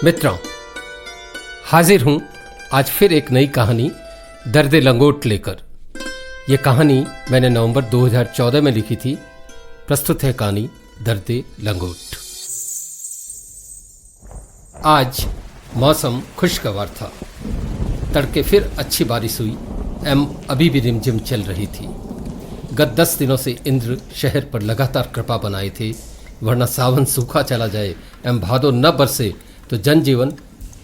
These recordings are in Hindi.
मित्रों, हाजिर हूं आज फिर एक नई कहानी दर्द लंगोट लेकर। यह कहानी मैंने नवंबर 2014 में लिखी थी। प्रस्तुत है कहानी दर्द लंगोट। आज मौसम खुशगवार था। तड़के फिर अच्छी बारिश हुई एवं अभी भी रिमझिम चल रही थी। गत 10 दिनों से इंद्र शहर पर लगातार कृपा बनाए थे, वरना सावन सूखा चला जाए एवं भादो न बरसे तो जनजीवन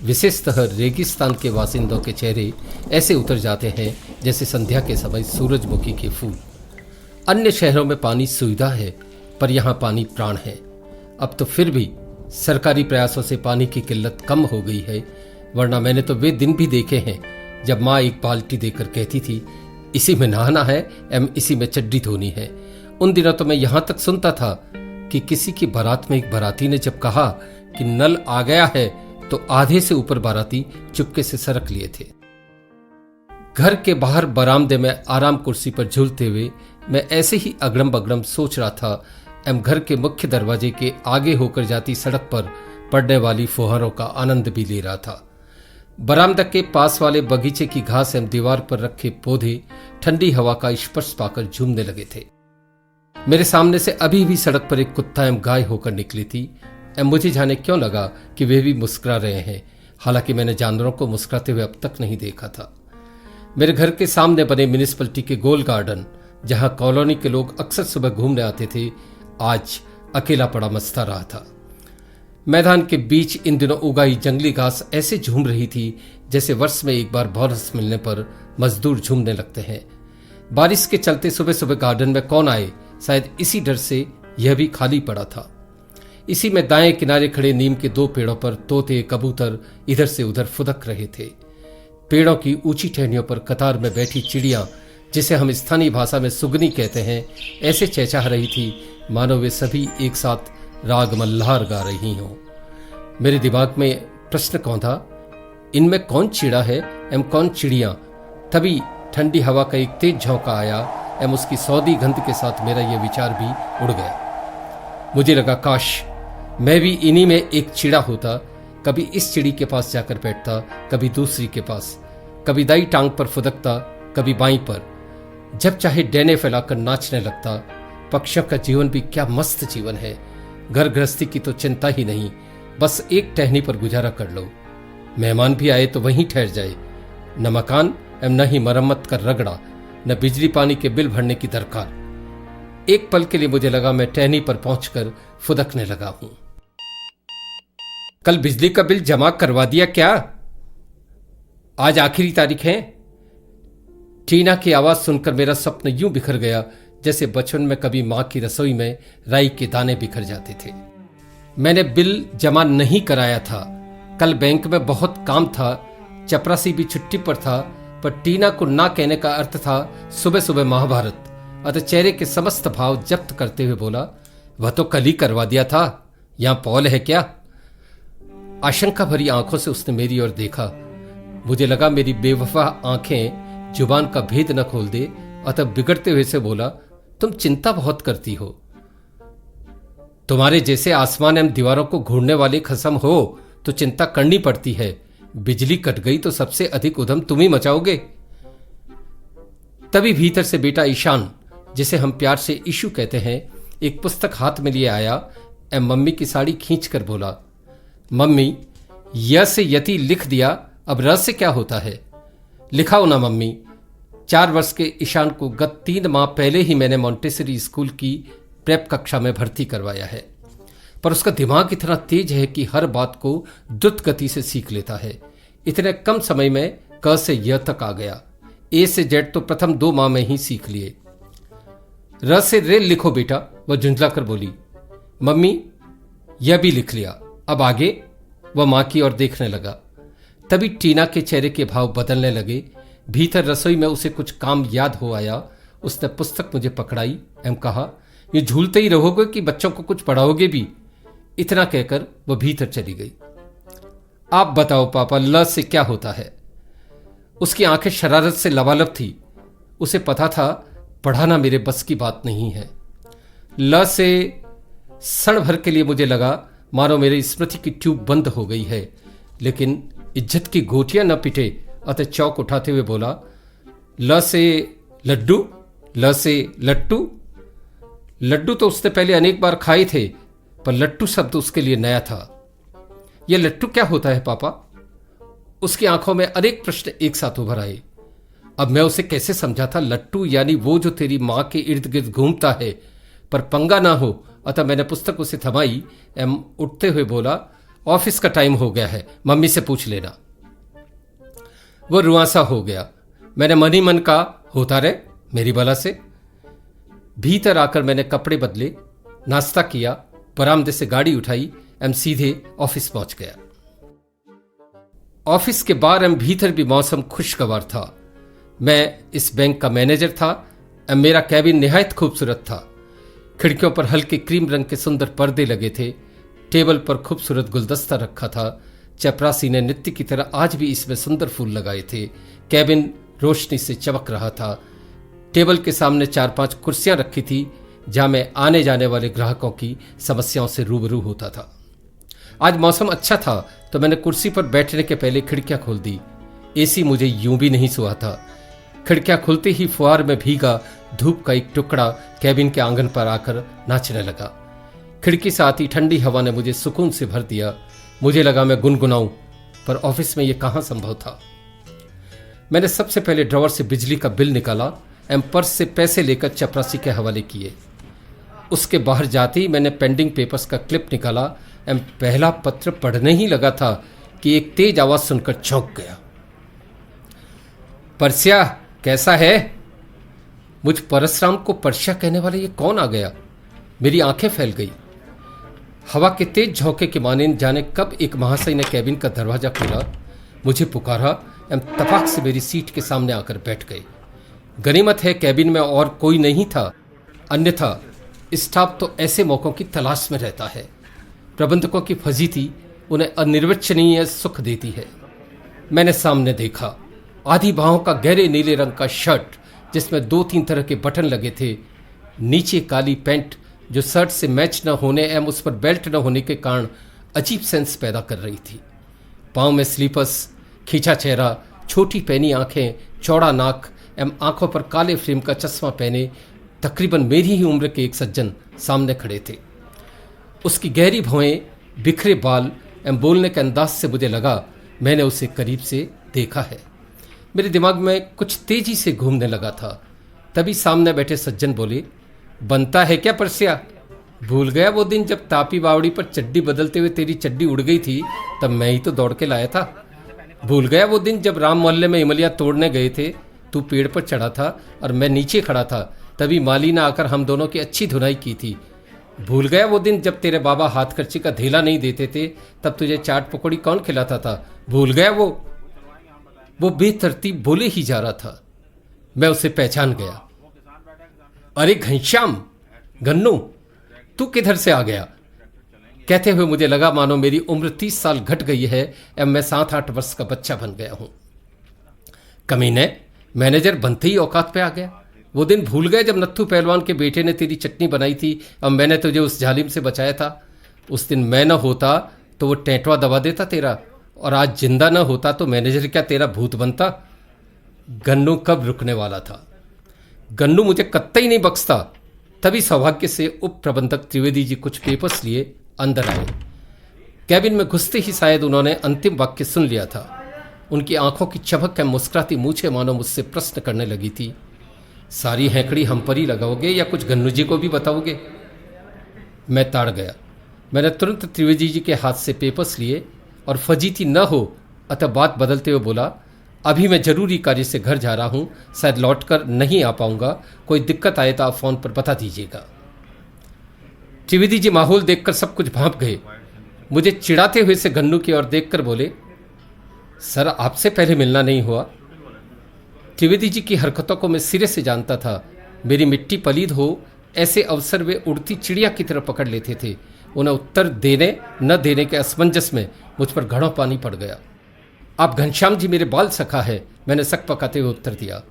विशेषतः रेगिस्तान के बासिंदों के चेहरे ऐसे उतर जाते हैं जैसे संध्या के समय सूरजमुखी के फूल। अन्य शहरों में पानी सुविधा है, पर यहाँ पानी प्राण है। अब तो फिर भी सरकारी प्रयासों से पानी की किल्लत कम हो गई है, वरना मैंने तो वे दिन भी देखे हैं जब माँ एक बाल्टी देकर कहती थी इसी में नहाना है एवं इसी में चड्डी धोनी है। उन दिनों तो मैं यहाँ तक सुनता था कि किसी की बारात में एक बाराती ने जब कहा कि नल आ गया है तो आधे से ऊपर बाराती चुपके से सरक लिए थे। घर के बाहर बरामदे में आराम कुर्सी पर झूलते हुए मैं ऐसे ही अगड़म बगड़म सोच रहा था एवं घर के मुख्य दरवाजे के आगे होकर जाती सड़क पर पड़ने वाली फुहारों का आनंद भी ले रहा था। बरामदा के पास वाले बगीचे की घास एवं दीवार पर रखे पौधे ठंडी हवा का स्पर्श पाकर झूमने लगे थे। मेरे सामने से अभी भी सड़क पर एक कुत्ता एवं गाय होकर निकली थी एवं मुझे जाने क्यों लगा कि वे भी मुस्कुरा रहे हैं, हालांकि मैंने जानवरों को मुस्कुराते हुए अब तक नहीं देखा था। मेरे घर के सामने बने म्युनिसिपैलिटी के गोल गार्डन, जहां कॉलोनी के लोग अक्सर सुबह घूमने आते थे, आज अकेला पड़ा मस्ता रहा था। मैदान के बीच इन दिनों उगाई जंगली घास ऐसे झूम रही थी जैसे वर्ष में एक बार बोनस मिलने पर मजदूर झूमने लगते हैं। बारिश के चलते सुबह सुबह गार्डन में कौन आए, शायद इसी डर से यह भी खाली पड़ा था। इसी में दाएं किनारे खड़े नीम के 2 पेड़ों पर तोते कबूतर इधर से उधर फुदक रहे थे। पेड़ों की ऊंची टहनियों पर कतार में बैठी चिड़िया, जिसे हम स्थानीय भाषा में सुगनी कहते हैं, ऐसे चहचहा रही थी मानो वे सभी एक साथ राग मल्हार गा रही हों। मेरे दिमाग में प्रश्न कौन था, इनमें कौन चिड़ा है एवं कौन चिड़िया। तभी ठंडी हवा का एक तेज झोंका आया एवं उसकी सौदी गंध के साथ मेरा यह विचार भी उड़ गया। मुझे लगा काश मैं भी इन्हीं में एक चिड़ा होता। कभी इस चिड़ी के पास जाकर बैठता, कभी दूसरी के पास, कभी दाई टांग पर फुदकता, कभी बाई पर। जब चाहे डैने फैलाकर नाचने लगता। पक्षियों का जीवन भी क्या मस्त जीवन है। घर गृहस्थी की तो चिंता ही नहीं, बस एक टहनी पर गुजारा कर लो। मेहमान भी आए तो वहीं ठहर जाए। न मकान एवं न ही मरम्मत कर रगड़ा, न बिजली पानी के बिल भरने की दरकार। एक पल के लिए मुझे लगा मैं टहनी पर पहुंचकर फुदकने लगा हूं। कल बिजली का बिल जमा करवा दिया क्या? आज आखिरी तारीख है। टीना की आवाज सुनकर मेरा स्वप्न यूं बिखर गया जैसे बचपन में कभी मां की रसोई में राई के दाने बिखर जाते थे। मैंने बिल जमा नहीं कराया था। कल बैंक में बहुत काम था। चपरासी भी छुट्टी पर था, पर टीना को ना कहने का अर्थ था सुबह सुबह महाभारत। अतः चेहरे के समस्त भाव जब्त करते हुए बोला, वह तो कल ही करवा दिया था, यहां पॉल है क्या? आशंका भरी आंखों से उसने मेरी ओर देखा। मुझे लगा मेरी बेवफा आंखें जुबान का भेद न खोल दे, अतः बिगड़ते हुए से बोला, तुम चिंता बहुत करती हो। तुम्हारे जैसे आसमान एवं दीवारों को घूरने वाले खसम हो तो चिंता करनी पड़ती है। बिजली कट गई तो सबसे अधिक उधम तुम ही मचाओगे। तभी भीतर से बेटा ईशान, जिसे हम प्यार से ईशु कहते हैं, एक पुस्तक हाथ में लिए आया एवं मम्मी की साड़ी खींचकर बोला, मम्मी, य से यति लिख दिया, अब र से क्या होता है? लिखाओ ना मम्मी। 4 वर्ष के ईशान को गत 3 माह पहले ही मैंने मॉन्टेसरी स्कूल की प्रेप कक्षा में भर्ती करवाया है, पर उसका दिमाग इतना तेज है कि हर बात को द्रुत गति से सीख लेता है। इतने कम समय में क से य तक आ गया। ए से जेड तो प्रथम 2 माह में ही सीख लिए। र से रेल लिखो बेटा, वह झुंझलाकर बोली। मम्मी, यह भी लिख लिया, अब आगे? वह मां की ओर देखने लगा। तभी टीना के चेहरे के भाव बदलने लगे। भीतर रसोई में उसे कुछ काम याद हो आया। उसने पुस्तक मुझे पकड़ाई एवं कहा, ये झूलते ही रहोगे कि बच्चों को कुछ पढ़ाओगे भी? इतना कहकर वह भीतर चली गई। आप बताओ पापा, ल से क्या होता है? उसकी आंखें शरारत से लबालब थी। उसे पता था पढ़ाना मेरे बस की बात नहीं है। ल से क्षण भर के लिए मुझे लगा मानो मेरी स्मृति की ट्यूब बंद हो गई है। लेकिन इज्जत की गोटियां न पिटे अतः चौक उठाते हुए बोला, ल से लड्डू, ल से लट्टू। लड्डू तो उसने पहले अनेक बार खाए थे, पर लट्टू शब्द उसके लिए नया था। यह लट्टू क्या होता है पापा? उसकी आंखों में अनेक प्रश्न एक साथ उभर आए। अब मैं उसे कैसे समझाता? लट्टू यानी वो जो तेरी मां के इर्द गिर्द घूमता है, पर पंगा ना हो। अतः मैंने पुस्तक उसे थमाई एवं उठते हुए बोला, ऑफिस का टाइम हो गया है, मम्मी से पूछ लेना। वो रुआंसा हो गया। मैंने मन ही मन कहा, होता रहे मेरी बला से। भीतर आकर मैंने कपड़े बदले, नाश्ता किया, बरामदे से गाड़ी उठाई एवं सीधे ऑफिस पहुंच गया। ऑफिस के बाहर एवं भीतर भी मौसम खुशगवार था। मैं इस बैंक का मैनेजर था एवं मेरा कैबिन निहायत खूबसूरत था। खिड़कियों पर हल्के क्रीम रंग के सुंदर पर्दे लगे थे। टेबल पर खूबसूरत गुलदस्ता रखा था। चपरासी ने नित्य की तरह आज भी इसमें सुंदर फूल लगाए थे। कैबिन रोशनी से चमक रहा था। टेबल के सामने 4-5 कुर्सियां रखी थी, जहां मैं आने जाने वाले ग्राहकों की समस्याओं से रूबरू होता था। आज मौसम अच्छा था तो मैंने कुर्सी पर बैठने के पहले खिड़कियां खोल दी। एसी मुझे यूं भी नहीं सुहा था। खिड़कियां खुलते ही फुहार में भीगा धूप का एक टुकड़ा कैबिन के आंगन पर आकर नाचने लगा। खिड़की से आती ठंडी हवा ने मुझे सुकून से भर दिया। मुझे लगा मैं गुनगुनाऊं, पर ऑफिस में यह कहां संभव था। मैंने सबसे पहले ड्रॉवर से बिजली का बिल निकाला एवं पर्स से पैसे लेकर चपरासी के हवाले किए। उसके बाहर जाते ही मैंने पेंडिंग पेपर्स का क्लिप निकाला एवं पहला पत्र पढ़ने ही लगा था कि एक तेज आवाज सुनकर चौंक गया। परस्या, कैसा है? मुझ परसराम को परस्या कहने वाला ये कौन आ गया? मेरी आंखें फैल गई। हवा के तेज झोंके के माने जाने कब एक महाशय ने कैबिन का दरवाजा खोला, मुझे पुकारा एवं तपाक से मेरी सीट के सामने आकर बैठ गए। गनीमत है कैबिन में और कोई नहीं था, अन्यथा स्टाफ तो ऐसे मौकों की तलाश में रहता है। प्रबंधकों की फजीती उन्हें अनिर्वचनीय सुख देती है। मैंने सामने देखा, आधी बाहों का गहरे नीले रंग का शर्ट जिसमें 2-3 तरह के बटन लगे थे, नीचे काली पैंट जो शर्ट से मैच न होने एवं उस पर बेल्ट न होने के कारण अजीब सेंस पैदा कर रही थी। पाँव में स्लीपर्स, खींचा चेहरा, छोटी पैनी आंखें, चौड़ा नाक एवं आंखों पर काले फ्रेम का चश्मा पहने तकरीबन मेरी ही उम्र के एक सज्जन सामने खड़े थे। उसकी गहरी भौएं, बिखरे बाल एवं बोलने के अंदाज से मुझे लगा मैंने उसे करीब से देखा है। मेरे दिमाग में कुछ तेजी से घूमने लगा था। तभी सामने बैठे सज्जन बोले, बनता है क्या परस्या? भूल गया वो दिन जब तापी बावड़ी पर चड्डी बदलते हुए तेरी चड्डी उड़ गई थी, तब मैं ही तो दौड़ के लाया था। भूल गया वो दिन जब राम मोहल्ले में इमलियां तोड़ने गए थे, तू पेड़ पर चढ़ा था और मैं नीचे खड़ा था, तभी माली ने आकर हम दोनों की अच्छी धुनाई की थी। भूल गया वो दिन जब तेरे बाबा हाथ खर्ची का धेला नहीं देते थे, तब तुझे चाट पकौड़ी कौन खिलाता था? भूल गया वो बेतरतीब बोले ही जा रहा था। मैं उसे पहचान गया। अरे घनश्याम, गन्नू, तू किधर से आ गया? कहते हुए मुझे लगा मानो मेरी उम्र 30 साल घट गई है एवं मैं 7-8 वर्ष का बच्चा बन गया हूं। कमीने, मैनेजर बनते ही औकात पे आ गया। वो दिन भूल गए जब नत्थू पहलवान के बेटे ने तेरी चटनी बनाई थी और मैंने तुझे उस जालिम से बचाया था। उस दिन मैं न होता तो वो टेंटवा दबा देता तेरा, और आज जिंदा न होता तो मैनेजर क्या तेरा भूत बनता? गन्नू कब रुकने वाला था? गन्नू मुझे कत्तई नहीं बख्शता। तभी सौभाग्य से उप प्रबंधक त्रिवेदी जी कुछ पेपर्स लिए अंदर आए। कैबिन में घुसते ही शायद उन्होंने अंतिम वाक्य सुन लिया था। उनकी आंखों की चमक एवं मुस्कुराती मूछें मानो मुझसे प्रश्न करने लगी थी। सारी हैंकड़ी हम पर ही लगाओगे या कुछ गन्नू जी को भी बताओगे? मैं ताड़ गया। मैंने तुरंत त्रिवेदी जी के हाथ से पेपर्स लिए और फजीती न हो अतः बात बदलते हुए बोला, अभी मैं जरूरी कार्य से घर जा रहा हूं, शायद लौटकर नहीं आ पाऊंगा। कोई दिक्कत आए तो आप फोन पर बता दीजिएगा। त्रिवेदी जी माहौल देखकर सब कुछ भांप गए। मुझे चिढ़ाते हुए से गन्नू की ओर देखकर बोले, सर आपसे पहले मिलना नहीं हुआ? त्रिवेदी जी की हरकतों को मैं सिरे से जानता था। मेरी मिट्टी पलीद हो ऐसे अवसर वे उड़ती चिड़िया की तरह पकड़ लेते थे। उन्हें उत्तर देने न देने के असमंजस में मुझ पर घड़ों पानी पड़ गया। आप घनश्याम जी मेरे बाल सखा है, मैंने सक पकाते हुए उत्तर दिया।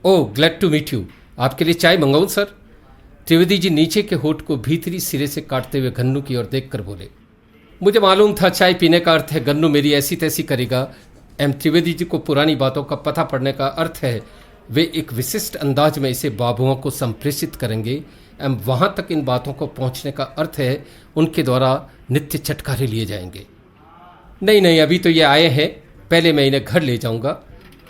ओह, ग्लैड टू मीट यू। आपके लिए चाय मंगाऊं सर? त्रिवेदी जी नीचे के होठ को भीतरी सिरे से काटते हुए गन्नू की ओर देखकर बोले। मुझे मालूम था चाय पीने का अर्थ है गन्नू मेरी ऐसी तैसी करेगा। एम त्रिवेदी जी को पुरानी बातों का पता पड़ने का अर्थ है वे एक विशिष्ट अंदाज में इसे बाबुओं को संप्रेषित करेंगे। एम वहां तक इन बातों को पहुंचने का अर्थ है उनके द्वारा नित्य चटकारे लिए जाएंगे। नहीं नहीं, अभी तो ये आए हैं, पहले मैं इन्हें घर ले जाऊंगा।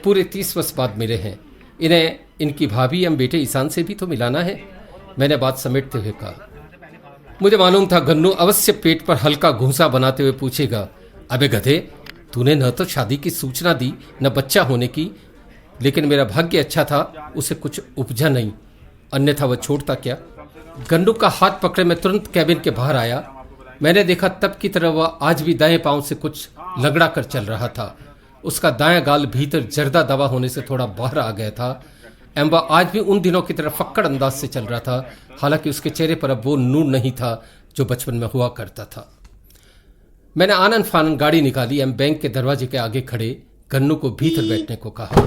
पूरे 30 वर्ष बाद मिले हैं, इन्हें इनकी भाभी एम बेटे ईशान से भी तो मिलाना है। मैंने बात समेटते हुए कहा। मुझे मालूम था गन्नू अवश्य पेट पर हल्का घूंसा बनाते हुए पूछेगा, अबे गधे, तूने न तो शादी की सूचना दी न बच्चा होने की। लेकिन मेरा भाग्य अच्छा था, उसे कुछ उपजा नहीं, अन्यथा वह छोड़ता क्या। गन्नू का हाथ पकड़े मैं तुरंत कैबिन के बाहर आया। मैंने देखा तब की तरह वह आज भी दाएं पांव से कुछ लगड़ा कर चल रहा था। उसका दायां गाल भीतर जर्दा दवा होने से थोड़ा बाहर आ गया था। एवं वह आज भी उन दिनों की तरह फक्कड़ अंदाज से चल रहा था, हालांकि उसके चेहरे पर अब वो नूर नहीं था जो बचपन में हुआ करता था। मैंने आनन फानन गाड़ी निकाली एवं बैंक के दरवाजे के आगे खड़े गन्नू को भीतर बैठने को कहा।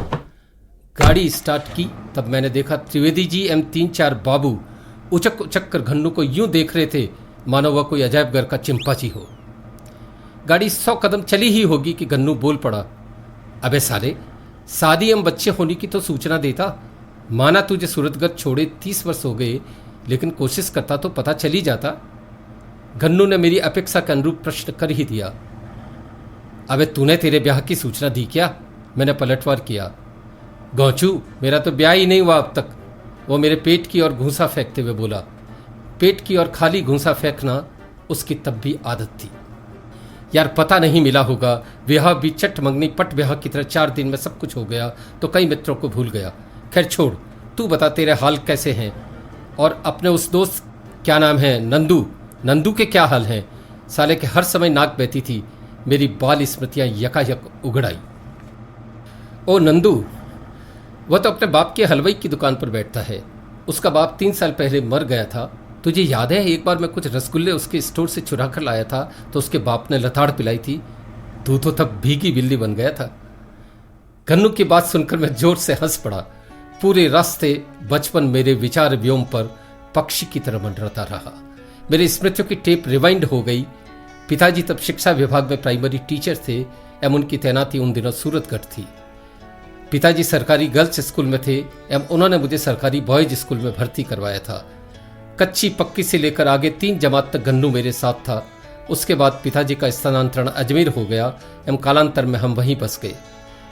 गाड़ी स्टार्ट की तब मैंने देखा त्रिवेदी जी एवं 3-4 बाबू उचक उचक कर गन्नू को यूं देख रहे थे मानो वह कोई अजायब घर का चिंपांजी हो। गाड़ी 100 कदम चली ही होगी कि गन्नू बोल पड़ा, अबे साले, शादी एवं बच्चे होने की तो सूचना देता। माना तुझे सूरतगढ़ छोड़े 30 वर्ष हो गए, लेकिन कोशिश करता तो पता चली जाता। गन्नू ने मेरी अपेक्षा के अनुरूप प्रश्न कर ही दिया, अबे तूने तेरे ब्याह की सूचना दी क्या? मैंने पलटवार किया। गौचू, मेरा तो ब्याह ही नहीं हुआ अब तक। वो मेरे पेट की ओर घूंसा फेंकते हुए बोला। पेट की ओर खाली घूंसा फेंकना उसकी तब भी आदत थी। यार पता नहीं मिला होगा, ब्याह भी चट मंगनी पट ब्याह की तरह 4 दिन में सब कुछ हो गया तो कई मित्रों को भूल गया। खैर छोड़, तू बता तेरे हाल कैसे हैं? और अपने उस दोस्त क्या नाम है, नंदू के क्या हाल हैं? साले के हर समय नाक बहती थी। मेरी बाल स्मृतियां यकायक उगड़ आई। ओ नंदू, वह तो अपने बाप के हलवाई की दुकान पर बैठता है। उसका बाप 3 साल पहले मर गया था। तुझे याद है एक बार मैं कुछ रसगुल्ले उसके स्टोर से चुरा कर लाया था तो उसके बाप ने लताड़ पिलाई थी। तू तो तब भीगी बिल्ली बन गया था। गन्नू की बात सुनकर मैं जोर से हंस पड़ा। पूरे रास्ते बचपन मेरे विचार व्योम पर पक्षी की तरह मंडराता रहा। मेरी स्मृतियों की टेप रिवाइंड हो गई। पिताजी तब शिक्षा विभाग में प्राइमरी टीचर थे एवं उनकी तैनाती उन दिनों सूरतगढ़ थी। पिताजी सरकारी गर्ल्स स्कूल में थे एवं उन्होंने मुझे सरकारी बॉयज स्कूल में भर्ती करवाया था। कच्ची पक्की से लेकर आगे 3 जमात तक गन्नू मेरे साथ था। उसके बाद पिताजी का स्थानांतरण अजमेर हो गया एवं कालांतर में हम वहीं बस गए।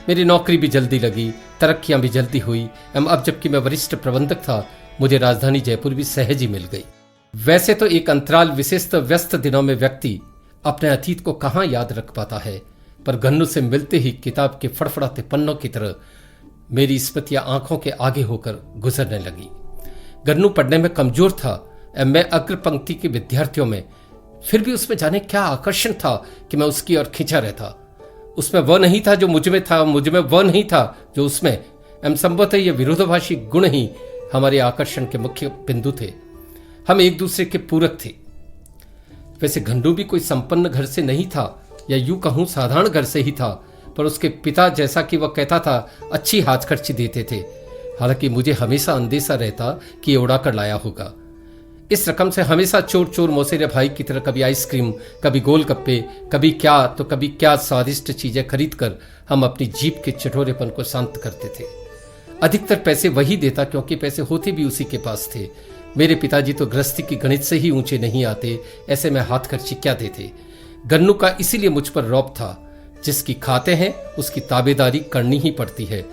मेरी नौकरी भी जल्दी लगी, तरक्कियां भी जल्दी हुई एवं अब जबकि मैं वरिष्ठ प्रबंधक था, मुझे राजधानी जयपुर भी सहज ही मिल गई। वैसे तो एक अंतराल विशेषत व्यस्त दिनों में व्यक्ति अपने अतीत को कहाँ याद रख पाता है, पर गन्नू से मिलते ही किताब के फड़फड़ाते पन्नों की तरह मेरी स्मृतियां आंखों के आगे होकर गुजरने लगी। गन्नू पढ़ने में कमजोर था एवं मैं अग्र पंक्ति के विद्यार्थियों में, फिर भी उसमें जाने क्या आकर्षण था कि मैं उसकी ओर खिंचा रहता। उसमें वह नहीं था जो मुझ में था, मुझ में वह नहीं था जो उसमें। एवं संभवतः ये विरोधाभासी गुण ही हमारे आकर्षण के मुख्य बिंदु थे। हम एक दूसरे के पूरक थे। वैसे गन्नू भी कोई संपन्न घर से नहीं था, या यूं कहूं साधारण घर से ही था, पर उसके पिता जैसा कि वह कहता था अच्छी हाथ खर्ची देते थे। हालांकि मुझे हमेशा अंदेशा रहता कि ये उड़ा कर लाया होगा। इस रकम से हमेशा चोर चोर मौसेरे भाई की तरह कभी आइसक्रीम, कभी गोलगप्पे, कभी क्या स्वादिष्ट चीजें खरीद कर हम अपनी जीभ के चटोरेपन को शांत करते थे। अधिकतर पैसे वही देता क्योंकि पैसे होते भी उसी के पास थे। मेरे पिताजी तो गृहस्थी की गणित से ही ऊंचे नहीं आते, ऐसे में हाथ खर्ची क्या देते। गन्नू का इसीलिए मुझ पर रौब था। जिसकी खाते हैं उसकी ताबेदारी करनी ही पड़ती है।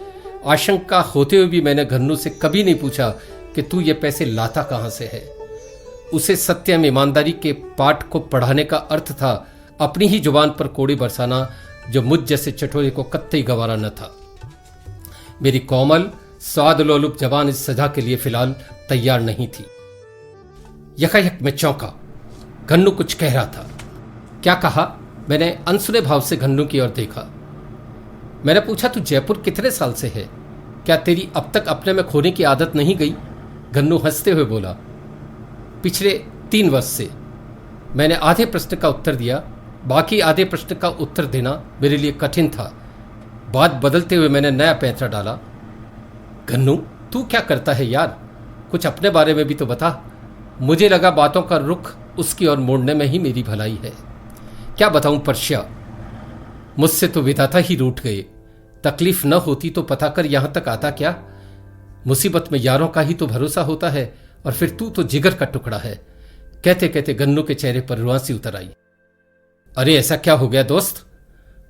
आशंका होते हुए भी मैंने गन्नू से कभी नहीं पूछा कि तू ये पैसे लाता कहां से है। उसे सत्य एवं ईमानदारी के पाठ को पढ़ाने का अर्थ था अपनी ही जुबान पर कोड़े बरसाना, जो मुझ जैसे चटोरे को कत्तई गवारा न था। मेरी कोमल स्वाद लोलुप जबान इस सजा के लिए फिलहाल तैयार नहीं थी। यकायक मैं चौंका। गन्नू कुछ कह रहा था। क्या कहा? मैंने अनसुने भाव से गन्नू की ओर देखा। मैंने पूछा, तू जयपुर कितने साल से है? क्या तेरी अब तक अपने में खोने की आदत नहीं गई? गन्नू हंसते हुए बोला, पिछले 3 वर्ष से। मैंने आधे प्रश्न का उत्तर दिया। बाकी आधे प्रश्न का उत्तर देना मेरे लिए कठिन था। बात बदलते हुए मैंने नया पैंतरा डाला। गन्नू, तू क्या करता है यार? कुछ अपने बारे में भी तो बता। मुझे लगा बातों का रुख उसकी ओर मोड़ने में ही मेरी भलाई है। क्या बताऊं पर्शिया, मुझसे तो विधाता ही रूठ गए। तकलीफ न होती तो पता कर यहां तक आता क्या। मुसीबत में यारों का ही तो भरोसा होता है, और फिर तू तो जिगर का टुकड़ा है। कहते कहते गन्नू के चेहरे पर रुआंसी उतर आई। अरे ऐसा क्या हो गया दोस्त?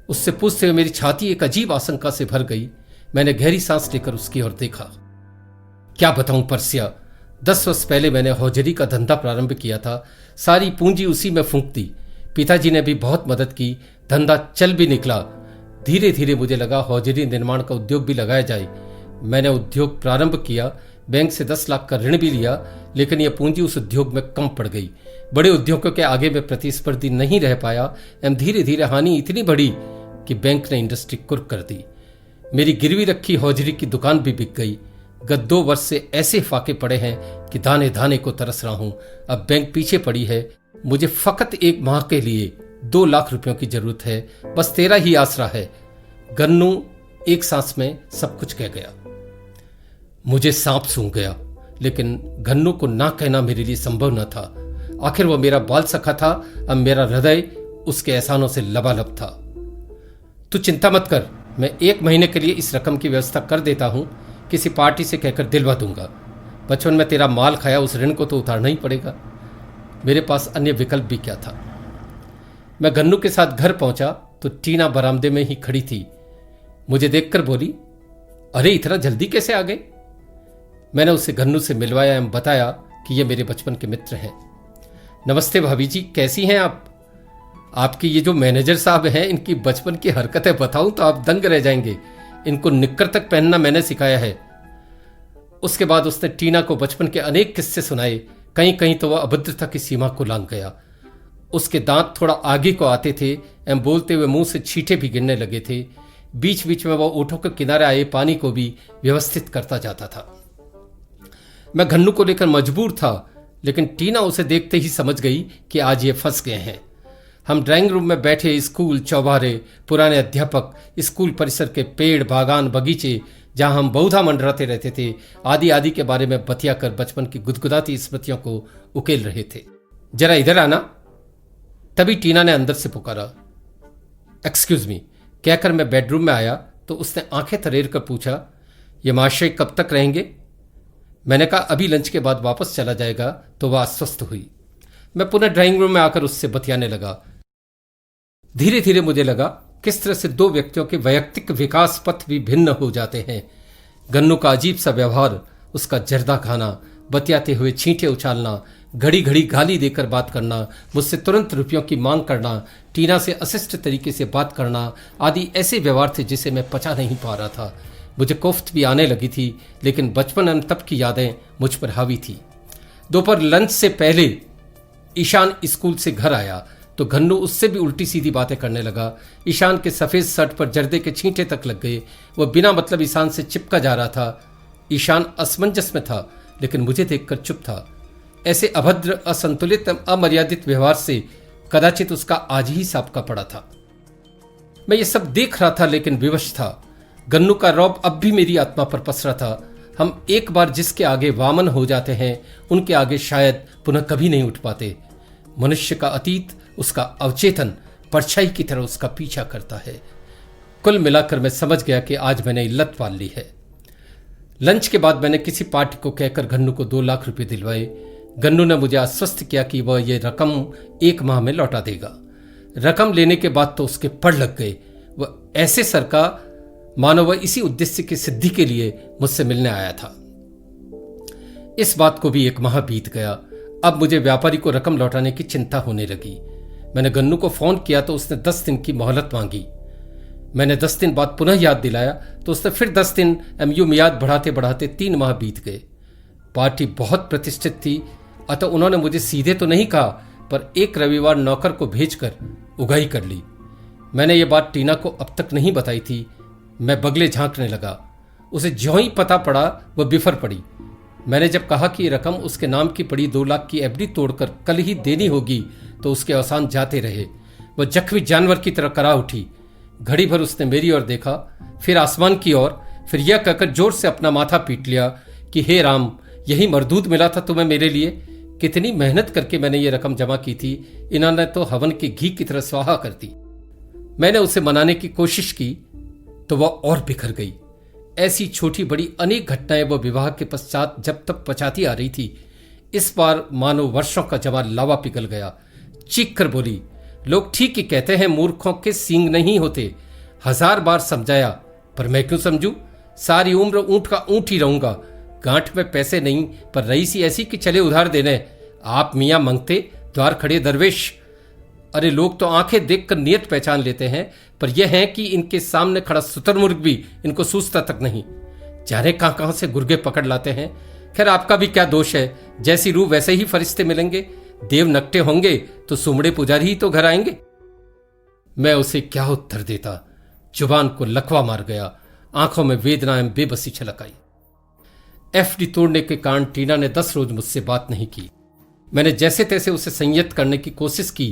उससे पूछते हुए मेरी छाती एक अजीब आशंका से भर गई। मैंने गहरी सांस लेकर उसकी ओर देखा। क्या बताऊं पर्सिया, 10 वर्ष पहले मैंने हौजरी का धंधा प्रारंभ किया था। सारी पूंजी उसी में फूंक दी। पिताजी ने भी बहुत मदद की, धंधा चल भी निकला। धीरे धीरे मुझे लगा हौजरी निर्माण का उद्योग भी लगाया जाए। मैंने उद्योग प्रारंभ किया, बैंक से 10 लाख का ऋण भी लिया, लेकिन यह पूंजी उस उद्योग में कम पड़ गई। बड़े उद्योगों के आगे में प्रतिस्पर्धी नहीं रह पाया एवं धीरे धीरे हानि इतनी बढ़ी कि बैंक ने इंडस्ट्री कुर्क कर दी। मेरी गिरवी रखी हौजरी की दुकान भी बिक गई। गत 2 वर्ष से ऐसे फाके पड़े हैं कि दाने दाने को तरस रहा हूं। अब बैंक पीछे पड़ी है। मुझे फकत 1 माह के लिए 2 लाख रुपयों की जरूरत है। बस तेरा ही आसरा है। गन्नू एक सांस में सब कुछ कह गया। मुझे सांप सूंघ गया, लेकिन गन्नू को ना कहना मेरे लिए संभव न था। आखिर वो मेरा बाल सखा था। अब मेरा हृदय उसके एहसानों से लबालब था। तू चिंता मत कर, मैं 1 महीने के लिए इस रकम की व्यवस्था कर देता हूं। किसी पार्टी से कहकर दिलवा दूंगा। बचपन में तेरा माल खाया उस ऋण को तो उतारना ही पड़ेगा। मेरे पास अन्य विकल्प भी क्या था। मैं गन्नू के साथ घर पहुंचा तो टीना बरामदे में ही खड़ी थी। मुझे देखकर बोली, अरे इतना जल्दी कैसे आ गए? मैंने उसे गन्नू से मिलवाया एवं बताया कि ये मेरे बचपन के मित्र हैं। नमस्ते भाभी जी, कैसी हैं आप? आपकी ये जो मैनेजर साहब हैं, इनकी बचपन की हरकतें बताऊं तो आप दंग रह जाएंगे। इनको निक्कर तक पहनना मैंने सिखाया है। उसके बाद उसने टीना को बचपन के अनेक किस्से सुनाए। कहीं कहीं तो वह अभद्रता की सीमा को लांघ गया। उसके दांत थोड़ा आगे को आते थे एवं बोलते हुए मुंह से छींटे भी गिरने लगे थे। बीच बीच में वह ओठों के किनारे आए पानी को भी व्यवस्थित करता जाता था। मैं गन्नू को लेकर मजबूर था, लेकिन टीना उसे देखते ही समझ गई कि आज ये फंस गए हैं। हम ड्राइंग रूम में बैठे स्कूल, चौबारे, पुराने अध्यापक, स्कूल परिसर के पेड़, बागान, बगीचे, जहां हम बहुधा मंडराते रहते थे, आदि आदि के बारे में बतिया कर बचपन की गुदगुदाती स्मृतियों को उकेल रहे थे। जरा इधर आना। तभी टीना ने अंदर से पुकारा। एक्सक्यूज मी कहकर मैं बेडरूम में आया तो उसने आंखें तरेर कर पूछा, ये महाशय कब तक रहेंगे? मैंने कहा अभी लंच के बाद वापस चला जाएगा। तो वह आश्वस्त हुई। मैं पुनः ड्राइंग रूम में आकर उससे बतियाने लगा। धीरे धीरे मुझे लगा किस तरह से 2 व्यक्तियों के वैयक्तिक विकास पथ भी भिन्न हो जाते हैं। गन्नू का अजीब सा व्यवहार, उसका जर्दा खाना, बतियाते हुए छींटे उछालना, घड़ी घड़ी गाली देकर बात करना, मुझसे तुरंत रुपयों की मांग करना, टीना से अशिष्ट तरीके से बात करना आदि ऐसे व्यवहार थे जिसे मैं पचा नहीं पा रहा था। मुझे कोफ्त भी आने लगी थी, लेकिन बचपन एवं तब की यादें मुझ पर हावी थी। दोपहर लंच से पहले ईशान स्कूल से घर आया तो गन्नू उससे भी उल्टी सीधी बातें करने लगा। ईशान के सफेद शर्ट पर जर्दे के छींटे तक लग गए। वह बिना मतलब ईशान से चिपका जा रहा था। ईशान असमंजस में था, लेकिन मुझे देखकर चुप था। ऐसे अभद्र, असंतुलित, अमर्यादित व्यवहार से कदाचित उसका आज ही साबका पड़ा था। मैं ये सब देख रहा था, लेकिन विवश था। गन्नू का रौब अब भी मेरी आत्मा पर पसरा था। हम एक बार जिसके आगे वामन हो जाते हैं, उनके आगे शायद पुनः कभी नहीं उठ पाते। मनुष्य का अतीत, उसका अवचेतन परछाई की तरह उसका पीछा करता है। कुल मिलाकर मैं समझ गया कि आज मैंने इल्लत पाल ली है। लंच के बाद मैंने किसी पार्टी को कहकर गन्नू को 2 लाख रुपए दिलवाए। गन्नू ने मुझे आश्वस्त किया कि वह यह रकम 1 माह में लौटा देगा। रकम लेने के बाद तो उसके पड़ लग गए। वह ऐसे सरका मानो वह इसी उद्देश्य की सिद्धि के लिए मुझसे मिलने आया था। इस बात को भी 1 माह बीत गया। अब मुझे व्यापारी को रकम लौटाने की चिंता होने लगी। मैंने गन्नू को फोन किया तो उसने 10 दिन की मोहलत मांगी। मैंने 10 दिन बाद पुनः याद दिलाया तो उसने फिर 10 दिन यूं मियाद बढ़ाते बढ़ाते 3 माह बीत गए। पार्टी बहुत प्रतिष्ठित थी, अतः उन्होंने मुझे सीधे तो नहीं कहा, पर एक रविवार नौकर को भेजकर उगाही कर ली। मैंने ये बात टीना को अब तक नहीं बताई थी। मैं बगले झांकने लगा। उसे ज्यों ही पता पड़ा वह बिफर पड़ी। मैंने जब कहा कि रकम उसके नाम की पड़ी 2 लाख की एफडी तोड़कर कल ही देनी होगी तो उसके अवसान जाते रहे। वह जख्मी जानवर की तरह करा उठी। घड़ी भर उसने मेरी ओर देखा, फिर आसमान की ओर, फिर यह कहकर जोर से अपना माथा पीट लिया कि हे राम, यही मरदूद मिला था तुम्हें मेरे लिए कितनी मेहनत करके मैंने ये रकम जमा की थी, इन्होंने तो हवन के घी की तरह स्वाहा कर दी। मैंने उसे मनाने की कोशिश की तो वह और बिखर गई। ऐसी छोटी बड़ी अनेक घटनाएं वो विवाह के पश्चात जब तक पचाती आ रही थी, इस बार मानो वर्षों का जमा लावा पिघल गया। चीख कर बोली, लोग ठीक ही कहते हैं, मूर्खों के सींग नहीं होते। 1000 बार समझाया, पर मैं क्यों समझूं? सारी उम्र ऊंट का ऊंट ही रहूंगा। गांठ में पैसे नहीं, पर रईसी ऐसी कि चले उधार देने। आप मियाँ मांगते, द्वार खड़े दरवेश। अरे लोग तो आंखें देखकर नियत पहचान लेते हैं, पर यह है कि इनके सामने खड़ा शुतुरमुर्ग भी इनको सूझता तक नहीं। जाने कहां से गुर्गे पकड़ लाते हैं। खैर आपका भी क्या दोष है, जैसी रूह वैसे ही फरिश्ते मिलेंगे। देव नकटे होंगे तो सुमड़े पुजारी ही तो घर आएंगे। मैं उसे क्या उत्तर देता? जुबान को लकवा मार गया। आंखों में वेदना एवं बेबसी छलक आई। एफडी तोड़ने के कारण टीना ने 10 रोज मुझसे बात नहीं की। मैंने जैसे तैसे उसे संयत करने की कोशिश की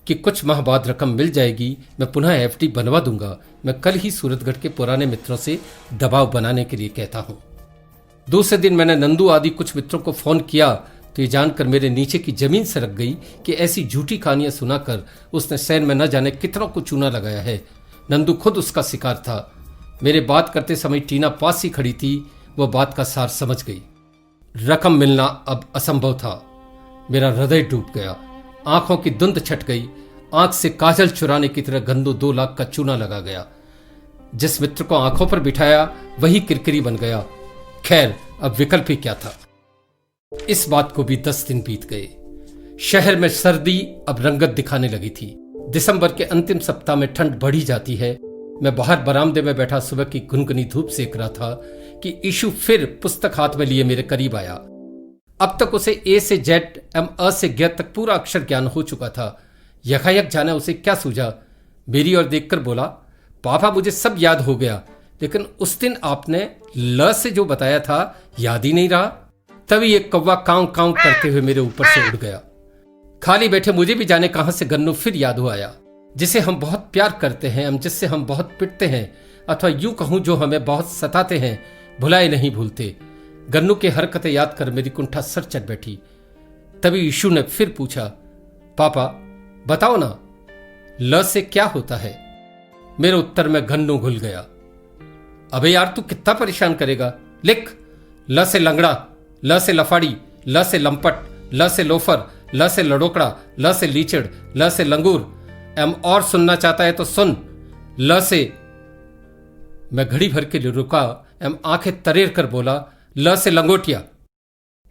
कि कुछ माह बाद रकम मिल जाएगी, मैं पुनः एफडी बनवा दूंगा। मैं कल ही सूरतगढ़ के पुराने मित्रों से दबाव बनाने के लिए कहता हूं। दूसरे दिन मैंने नंदू आदि कुछ मित्रों को फोन किया तो ये जानकर मेरे नीचे की जमीन सरक गई कि ऐसी झूठी कहानियां सुनाकर उसने सैन में न जाने कितनों को चूना लगाया है। नंदू खुद उसका शिकार था। मेरे बात करते समय टीना पास ही खड़ी थी, वह बात का सार समझ गई। रकम मिलना अब असंभव था। मेरा हृदय डूब गया, आंखों की धुंध छट गई। आंख से काजल चुराने की तरह गंदू 2 लाख का चूना लगा गया। जिस मित्र को आंखों पर बिठाया वही किरकिरी बन गया। खैर अब विकल्प ही क्या था। इस बात को भी 10 दिन बीत गए। शहर में सर्दी अब रंगत दिखाने लगी थी। दिसंबर के अंतिम सप्ताह में ठंड बढ़ी जाती है। मैं बाहर बरामदे में बैठा सुबह की गुनगुनी धूप सेक रहा था कि ईशु फिर पुस्तक हाथ में लिए मेरे करीब आया। अब तक उसे ए से जेड एवं अ से ज्ञ तक पूरा अक्षर ज्ञान हो चुका था। यकायक जाने उसे क्या सूझा, मेरी ओर देखकर बोला, पापा मुझे सब याद हो गया, लेकिन उस दिन आपने ल से जो बताया था याद ही नहीं रहा। तभी एक कौवा कांव कांव करते हुए मेरे ऊपर से उड़ गया। खाली बैठे मुझे भी जाने कहां से गन्नू फिर याद हो आया, जिसे हम बहुत प्यार करते हैं, हम जिससे हम बहुत पिटते हैं, अथवा यूं कहूं जो हमें बहुत सताते हैं, भुलाए नहीं भूलते। गन्नू की हरकतें याद कर मेरी कुंठा सर चढ़ बैठी। तभी ईशु ने फिर पूछा, पापा बताओ ना, ल से क्या होता है? मेरे उत्तर में गन्नू घुल गया। अबे यार तू कितना परेशान करेगा, लिख। ल से लंगड़ा, ल से लफाड़ी, ल से लंपट, ल से लोफर, ल से लड़ोकड़ा, ल से लीचड़, ल से लंगूर। एम और सुनना चाहता है तो सुन। ल से। मैं घड़ी भर के लिए रुका एम आंखें तरेर कर बोला, ल से लंगोटिया।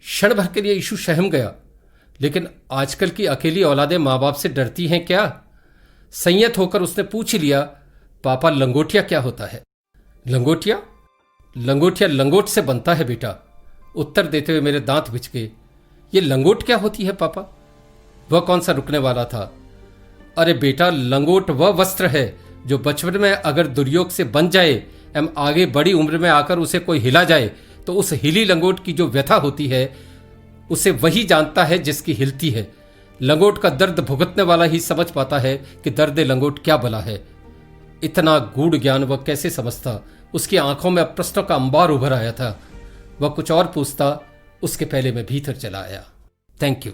क्षण भर के लिए ईशु सहम गया, लेकिन आजकल की अकेली औलादें मां बाप से डरती हैं क्या? संयत होकर उसने पूछ लिया, पापा लंगोटिया क्या होता है? लंगोटिया? लंगोटिया लंगोट से बनता है बेटा। उत्तर देते हुए मेरे दांत बिछ गए। ये लंगोट क्या होती है पापा? वह कौन सा रुकने वाला था? अरे बेटा, लंगोट वह वस्त्र है जो बचपन में अगर दुर्योग से बन जाए एवं आगे बड़ी उम्र में आकर उसे कोई हिला जाए तो उस हिली लंगोट की जो व्यथा होती है उसे वही जानता है जिसकी हिलती है। लंगोट का दर्द भुगतने वाला ही समझ पाता है कि दर्द लंगोट क्या भला है। इतना गूढ़ ज्ञान वह कैसे समझता? उसकी आंखों में अब प्रश्नों का अंबार उभर आया था। वह कुछ और पूछता, उसके पहले मैं भीतर चला आया। Thank you.